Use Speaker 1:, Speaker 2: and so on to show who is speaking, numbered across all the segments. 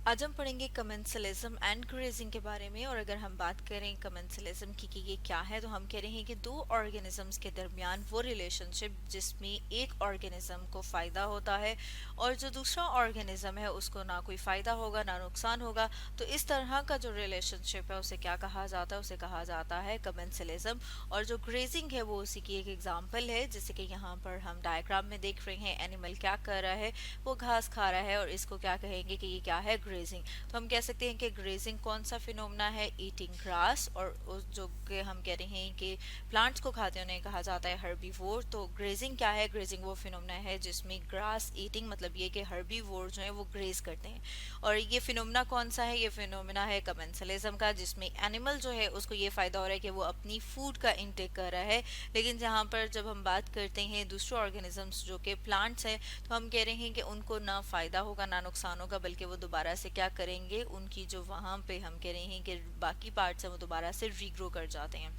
Speaker 1: आज हम पढ़ेंगे कमेंसलिज्म एंड ग्रेजिंग के बारे में। और अगर हम बात करें कमेंसलिज्म की कि ये क्या है, तो हम कह रहे हैं कि दो ऑर्गेनिजम्स के दरमियान वो रिलेशनशिप जिसमें एक ऑर्गेनिज्म को फायदा होता है और जो दूसरा ऑर्गेनिज्म है उसको ना कोई फायदा होगा ना नुकसान होगा। तो इस तरह का जो रिलेशनशिप है उसे क्या कहा जाता है? उसे कहा जाता है कमेंसलिज्म। और जो ग्रेजिंग है वो उसी की एक एग्जाम्पल है, जैसे कि यहाँ पर हम डायग्राम में देख रहे हैं एनिमल क्या कर रहा है, वो घास खा रहा है और इसको क्या कहेंगे कि ये क्या है? ग्रेजिंग। तो हम कह सकते हैं कि ग्रेजिंग कौन सा फिनोमेना है? Eating grass. और जो कि हम कह रहे हैं कि प्लांट्स को खाते हैं उन्हें कहा जाता है हर्बीवोर। तो ग्रेजिंग क्या है? ग्रेजिंग वो फिनोमेना है जिसमें ग्रास ईटिंग, मतलब ये कि हर्बीवोर जो है वो ग्रेज करते हैं। और ये फिनोमेना कौन सा है? ये फिनोमेना है कमेंसलिज्म का, जिसमें एनिमल जो है उसको ये फायदा हो रहा है कि वो अपनी फूड का इंटेक कर रहा है। लेकिन जहाँ पर जब हम बात करते हैं दूसरे ऑर्गेनिजम्स जो कि प्लांट्स हैं, तो हम कह रहे हैं कि उनको ना फायदा होगा ना नुकसान होगा, बल्कि वो दोबारा से क्या करेंगे, उनकी जो वहां पे हम कह रहे हैं कि बाकी पार्ट्स हैं वो दोबारा से रीग्रो कर जाते हैं।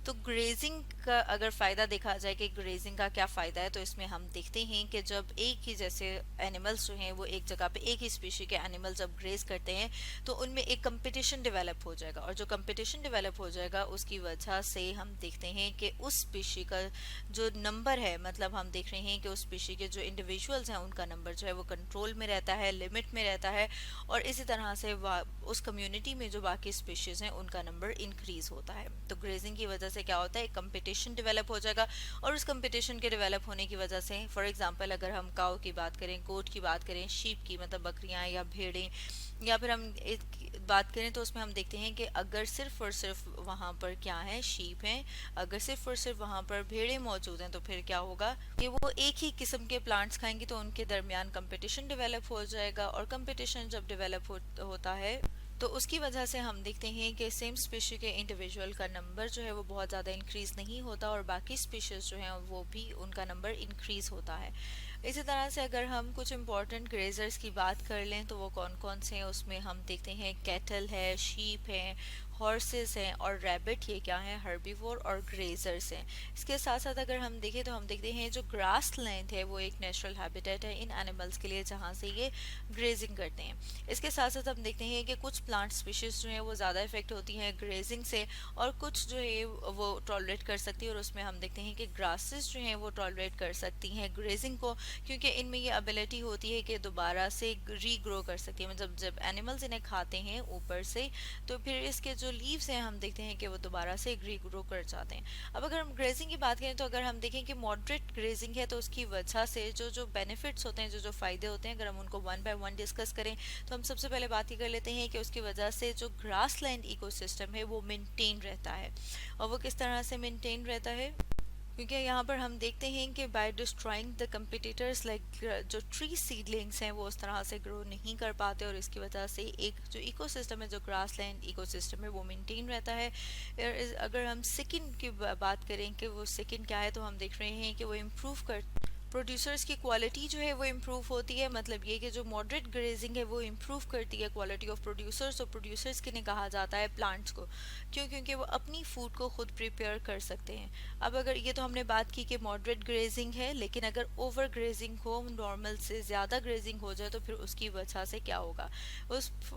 Speaker 1: तो ग्रेजिंग का अगर फायदा देखा जाए कि ग्रेजिंग का क्या फायदा है, तो इसमें हम देखते हैं कि जब एक ही जैसे एनिमल्स जो हैं वो एक जगह पे एक ही स्पीशी के एनिमल जब ग्रेज करते हैं तो उनमें एक कंपटीशन डेवलप हो जाएगा। और जो कंपटीशन डेवलप हो जाएगा उसकी वजह से हम देखते हैं कि उस स्पीशी का जो नंबर है, मतलब हम देख रहे हैं कि उस स्पीशी के जो इंडिविजुअल्स हैं उनका नंबर जो है वो कंट्रोल में रहता है, लिमिट में रहता है। और इसी तरह से उस कम्युनिटी में जो बाकी स्पीशीज हैं उनका नंबर इंक्रीज होता है। तो ग्रेजिंग की वजह से क्या होता है? एक कंपटीशन डेवलप हो जाएगा। और उस कंपटीशन के डेवलप होने की वजह से, फॉर एग्जांपल अगर हम काऊ की बात करें, गोट की बात करें, शीप की मतलब बकरियां या भेड़ें, या फिर हम एक बात करें तो उसमें हम देखते हैं कि अगर सिर्फ और सिर्फ वहां पर क्या है, शीप हैं, अगर सिर्फ और सिर्फ वहां पर भेड़ें मौजूद हैं, तो फिर क्या होगा कि वो एक ही किस्म के प्लांट्स खाएंगी, तो उनके दरमियान कंपटीशन डेवलप हो जाएगा। और कंपटीशन जब डेवलप होता है तो उसकी वजह से हम देखते हैं कि सेम स्पीशी के इंडिविजुअल का नंबर जो है वो बहुत ज़्यादा इंक्रीज नहीं होता और बाकी स्पीशीज जो हैं वो भी उनका नंबर इंक्रीज होता है। इसी तरह से अगर हम कुछ इंपॉर्टेंट ग्रेजर्स की बात कर लें तो वो कौन कौन से हैं, उसमें हम देखते हैं कैटल है, शीप है, हॉर्सेस हैं और रैबिट। ये क्या है? हर्बीवोर और ग्रेजर्स हैं। इसके साथ साथ अगर हम देखें तो हम देखते हैं जो ग्रास लैंड है वो एक नेचुरल हैबिटेट है इन एनिमल्स के लिए जहाँ से ये ग्रेजिंग करते हैं। इसके साथ साथ हम देखते हैं कि कुछ प्लांट स्पीशीज जो है वो ज़्यादा इफेक्ट होती हैं ग्रेजिंग से और कुछ जो है वो टॉलरेट कर सकती है। और उसमें हम देखते हैं कि ग्रासेस जो हैं वो टॉलरेट कर सकती हैं ग्रेजिंग को, क्योंकि इनमें ये एबिलिटी होती है कि दोबारा से रीग्रो कर सकती है। मतलब जब एनिमल्स इन्हें खाते हैं ऊपर से, तो फिर इसके जो लीव्स हैं हम देखते हैं कि वो दोबारा से रीग्रो कर जाते हैं। अब अगर हम ग्रेजिंग की बात करें तो अगर हम देखें कि मॉडरेट ग्रेजिंग है तो उसकी वजह से जो जो बेनिफिट्स होते हैं, जो जो फायदे होते हैं, अगर हम उनको वन बाय वन डिस्कस करें तो हम सबसे पहले बात ही कर लेते हैं कि उसकी वजह से जो ग्रासलैंड इकोसिस्टम है वो मेंटेन रहता है। और वो किस तरह से मेंटेन रहता है? क्योंकि यहाँ पर हम देखते हैं कि by destroying the competitors like जो ट्री सीडलिंग्स हैं वो उस तरह से ग्रो नहीं कर पाते और इसकी वजह से एक जो इकोसिस्टम है, जो ग्रासलैंड इकोसिस्टम है, वो मेंटेन रहता है। अगर हम सेकंड की बात करें कि वो सेकंड क्या है, तो हम देख रहे हैं कि वो इम्प्रूव कर प्रोड्यूसर्स की क्वालिटी जो है वो इम्प्रूव होती है। मतलब ये कि जो मॉडरेट ग्रेजिंग है वो इम्प्रूव करती है क्वालिटी ऑफ प्रोड्यूसर्स। और प्रोड्यूसर्स के लिए कहा जाता है प्लांट्स को, क्यों? क्योंकि वो अपनी फूड को खुद प्रिपेयर कर सकते हैं। अब अगर ये तो हमने बात की कि मॉडरेट ग्रेजिंग है, लेकिन अगर ओवर ग्रेजिंग हो, नॉर्मल से ज़्यादा ग्रेजिंग हो जाए, तो फिर उसकी वजह से क्या होगा?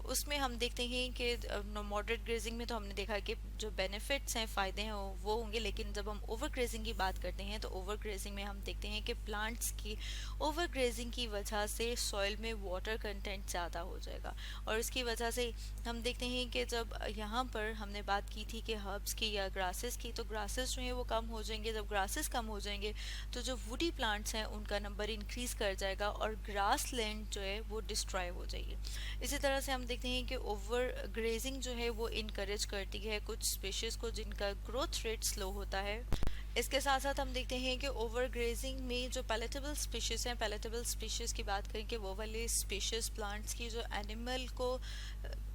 Speaker 1: उसमें हम देखते हैं कि मॉडरेट ग्रेजिंग में तो हमने देखा कि जो बेनिफिट्स हैं, फ़ायदे हैं वो होंगे। लेकिन जब हम ओवर ग्रेजिंग की बात करते हैं तो ओवर ग्रेजिंग में हम देखते हैं कि प्लांट्स की ओवर ग्रेजिंग की वजह से सॉइल में वाटर कंटेंट ज़्यादा हो जाएगा। और इसकी वजह से हम देखते हैं कि जब यहाँ पर हमने बात की थी कि हर्ब्स की या ग्रासेस की, तो ग्रासेस जो है वो कम हो जाएंगे। जब ग्रासेस कम हो जाएंगे तो जो वुडी प्लांट्स हैं उनका नंबर इंक्रीज कर जाएगा और ग्रास लैंड जो है वो डिस्ट्रॉय हो जाएगी। इसी तरह से हम देखते हैं कि ओवर ग्रेजिंग जो है वो इनकरेज करती है कुछ स्पेशीज को जिनका ग्रोथ रेट स्लो होता है। इसके साथ साथ हम देखते हैं कि ओवर ग्रेजिंग में जो पैलेटेबल स्पीशीज हैं, पैलेटेबल स्पीशीज की बात करें कि वो वाले स्पीशीज प्लांट्स की जो एनिमल को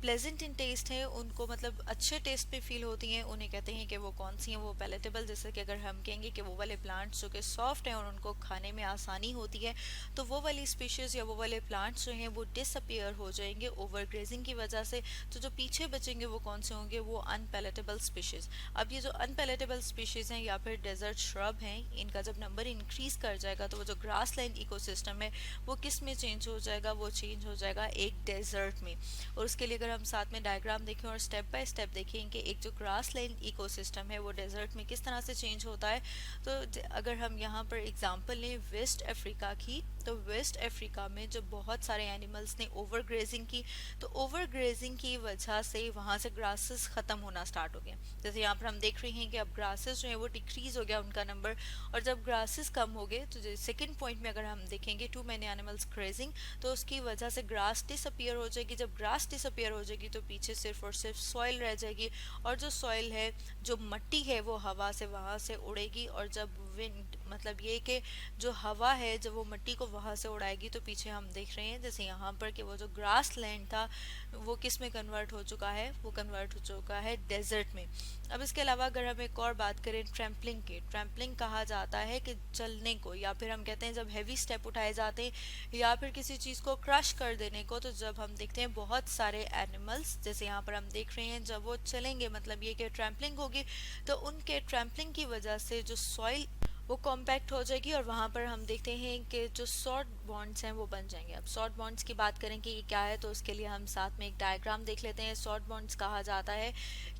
Speaker 1: प्लेजेंट इन टेस्ट हैं, उनको मतलब अच्छे टेस्ट पे फील होती हैं, उन्हें कहते हैं कि वो कौन सी हैं, वो पैलेटेबल। जैसे कि अगर हम कहेंगे कि वो वाले प्लांट्स जो कि सॉफ्ट हैं और उनको खाने में आसानी होती है, तो वो वाली स्पीशीज़ या वो वाले प्लांट्स जो हैं वो डिसअपियर हो जाएंगे ओवर ग्रेजिंग की वजह से। तो जो पीछे बचेंगे वो कौन से होंगे, वो अनपैलेटेबल स्पीशीज़। अब ये जो अनपैलेटेबल स्पीशीज़ हैं या फिर डेजर्ट श्रब हैं, इनका जब नंबर इंक्रीज कर जाएगा तो वो जो ग्रास लैंड इकोसिस्टम है वो किस में चेंज हो जाएगा, वो चेंज हो जाएगा एक डेजर्ट में। और उसके लिए अगर हम साथ में डायग्राम देखें और स्टेप बाय स्टेप देखें कि एक जो ग्रास लैंड इकोसिस्टम है वो डेजर्ट में किस तरह से चेंज होता है, तो अगर हम यहाँ पर एग्जांपल लें वेस्ट अफ्रीका की, तो वेस्ट अफ्रीका में जब बहुत सारे एनिमल्स ने ओवर ग्रेजिंग की, तो ओवर ग्रेजिंग की वजह से वहाँ से ग्रासेस ख़त्म होना स्टार्ट हो गए। जैसे यहाँ पर हम देख रहे हैं कि अब ग्रासेस जो है वो डिक्रीज हो गया उनका नंबर, और जब ग्रासेस कम हो गए तो सेकंड पॉइंट में अगर हम देखेंगे टू मैनी एनिमल्स ग्रेजिंग, तो उसकी वजह से ग्रास डिसअपियर हो जाएगी। जब ग्रास डिसअपियर हो जाएगी तो पीछे सिर्फ और सिर्फ सॉइल रह जाएगी, और जो सॉइल है, जो मट्टी है, वो हवा से वहाँ से उड़ेगी। और जब विंड मतलब ये कि जो हवा है जब वो मिट्टी को वहाँ से उड़ाएगी, तो पीछे हम देख रहे हैं जैसे यहाँ पर कि वो जो ग्रास लैंड था वो किस में कन्वर्ट हो चुका है, वो कन्वर्ट हो चुका है डेजर्ट में। अब इसके अलावा अगर हम एक और बात करें ट्रैम्पलिंग की, ट्रैम्पलिंग कहा जाता है कि चलने को, या फिर हम कहते हैं जब हैवी स्टेप उठाए जाते हैं या फिर किसी चीज़ को क्रश कर देने को। तो जब हम देखते हैं बहुत सारे एनिमल्स, जैसे यहाँ पर हम देख रहे हैं, जब वो चलेंगे मतलब ये कि ट्रैम्पलिंग होगी, तो उनके ट्रैम्पलिंग की वजह से जो सॉइल वो कॉम्पैक्ट हो जाएगी, और वहाँ पर हम देखते हैं कि जो शॉर्ट बॉन्ड्स हैं वो बन जाएंगे। अब शॉर्ट बॉन्ड्स की बात करें कि ये क्या है, तो उसके लिए हम साथ में एक डायग्राम देख लेते हैं। शॉर्ट बॉन्ड्स कहा जाता है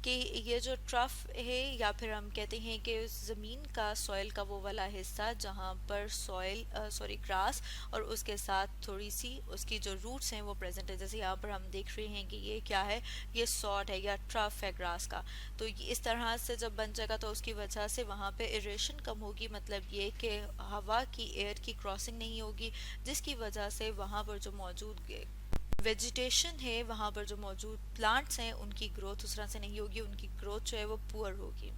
Speaker 1: कि ये जो ट्रफ है, या फिर हम कहते हैं कि ज़मीन का सॉइल का वो वाला हिस्सा जहाँ पर ग्रास और उसके साथ थोड़ी सी उसकी जो रूट्स हैं वो प्रेजेंट है। जैसे यहाँ पर हम देख रहे हैं कि ये क्या है, ये सॉर्ट है या ट्रफ है ग्रास का। तो इस तरह से जब बन जाएगा तो उसकी वजह से वहाँ पे एरेशन कम होगी, मतलब ये कि हवा की, एयर की क्रॉसिंग नहीं होगी, जिसकी वजह से वहाँ पर जो मौजूद वेजिटेशन है, वहाँ पर जो मौजूद प्लांट्स हैं उनकी ग्रोथ उस तरह से नहीं होगी, उनकी ग्रोथ जो है वो पुअर होगी।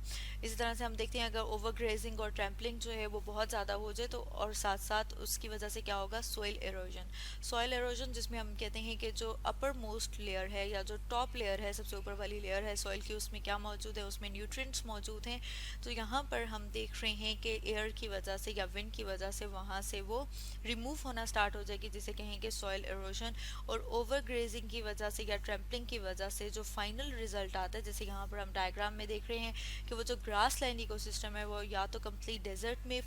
Speaker 1: इसी तरह से हम देखते हैं अगर ओवर ग्रेजिंग और ट्रैम्पलिंग जो है वो बहुत ज़्यादा हो जाए तो, और साथ साथ उसकी वजह से क्या होगा, सॉइल एरोजन। सॉइल एरोजन जिसमें हम कहते हैं कि जो अपर मोस्ट लेयर है या जो टॉप लेयर है, सबसे ऊपर वाली लेयर है सॉइल की, उसमें क्या मौजूद है, उसमें न्यूट्रिएंट्स मौजूद हैं। तो यहाँ पर हम देख रहे हैं कि एयर की वजह से या विंड की वजह से वहाँ से वो रिमूव होना स्टार्ट हो जाएगी, जिसे कहेंगे सॉइल एरोजन। और ओवर ग्रेजिंग की वजह से या ट्रैम्पलिंग की वजह से जो फाइनल रिजल्ट आता है, जैसे यहाँ पर हम डायग्राम में देख रहे हैं कि वो जो ग्रास लैंड इकोसिस्टम है वो या तो कंप्लीट डेजर्ट में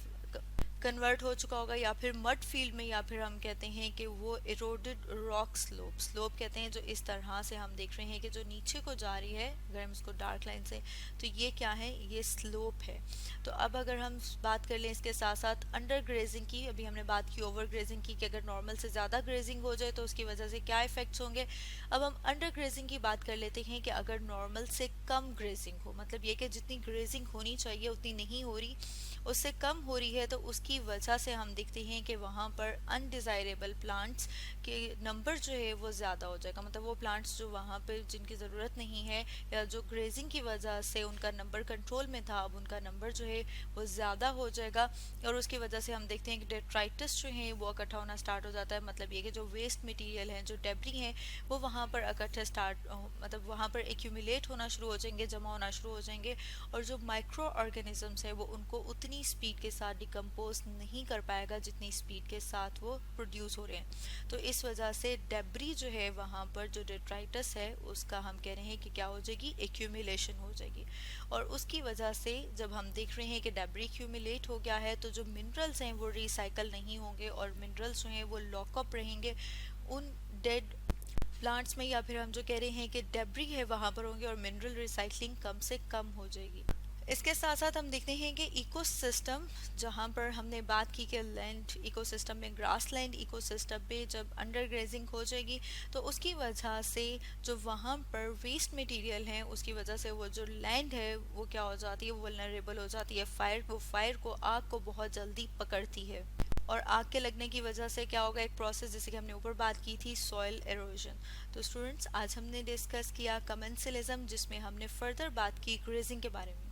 Speaker 1: कन्वर्ट हो चुका होगा, या फिर मड फील्ड में, या फिर हम कहते हैं कि वो इरोडेड रॉक स्लोप, स्लोप कहते हैं जो इस तरह से हम देख रहे हैं कि जो नीचे को जा रही है, अगर हम इसको डार्क लाइन से, तो ये क्या है, ये स्लोप है। तो अब अगर हम बात कर लें इसके साथ साथ अंडर ग्रेजिंग की, अभी हमने बात की ओवर ग्रेजिंग की कि अगर नॉर्मल से ज़्यादा ग्रेजिंग हो जाए तो उसकी वजह से क्या इफेक्ट्स होंगे। अब हम अंडर ग्रेजिंग की बात कर लेते हैं कि अगर नॉर्मल से कम ग्रेजिंग हो, मतलब ये कि जितनी ग्रेजिंग होनी चाहिए उतनी नहीं हो रही, उससे कम हो रही है, तो उसकी वजह से हम देखते हैं कि वहाँ पर अनडिज़ायरेबल प्लांट्स के नंबर जो है वो ज़्यादा हो जाएगा। मतलब वो प्लांट्स जो वहाँ पे जिनकी ज़रूरत नहीं है या जो ग्रेजिंग की वजह से उनका नंबर कंट्रोल में था, अब उनका नंबर जो है वो ज़्यादा हो जाएगा। और उसकी वजह से हम देखते हैं कि डेट्राइटिस जो है वो इकट्ठा होना स्टार्ट हो जाता है। मतलब ये कि जो वेस्ट मटीरियल हैं, जो डेब्री हैं, वो वहाँ पर इकट्ठे मतलब वहाँ पर एक्यूमुलेट होना शुरू हो जाएंगे, जमा होना शुरू हो जाएंगे। और जो माइक्रो ऑर्गेनिजम्स है वो उनको उतनी स्पीड के साथ डिकम्पोज नहीं कर पाएगा जितनी स्पीड के साथ वो प्रोड्यूस हो रहे हैं। तो इस वजह से डेब्री जो है वहाँ पर जो डेट्राइटस है उसका हम कह रहे हैं कि क्या हो जाएगी, एक्यूमुलेशन हो जाएगी। और उसकी वजह से जब हम देख रहे हैं कि डेब्री एक्यूमुलेट हो गया है तो जो मिनरल्स हैं वो रिसाइकल नहीं होंगे, और मिनरल्स जो हैं वो लॉकअप रहेंगे उन डेड प्लांट्स में, या फिर हम जो कह रहे हैं कि डेब्री है वहाँ पर होंगे, और मिनरल रिसाइकलिंग कम से कम हो जाएगी। इसके साथ साथ हम देखते हैं कि इकोसिस्टम, जहाँ पर हमने बात की कि लैंड इकोसिस्टम में, ग्रास लैंड इकोसिस्टम पे जब अंडर ग्रेजिंग हो जाएगी तो उसकी वजह से जो वहाँ पर वेस्ट मटेरियल हैं उसकी वजह से वो जो लैंड है वो क्या हो जाती है, वो वल्नरेबल हो जाती है फायर, वो फायर को, आग को बहुत जल्दी पकड़ती है। और आग के लगने की वजह से क्या होगा, एक प्रोसेस जैसे कि हमने ऊपर बात की थी, सॉइल एरोजन। तो स्टूडेंट्स आज हमने डिस्कस किया कमेंसलिज्म, जिसमें हमने फर्दर बात की ग्रेजिंग के बारे में।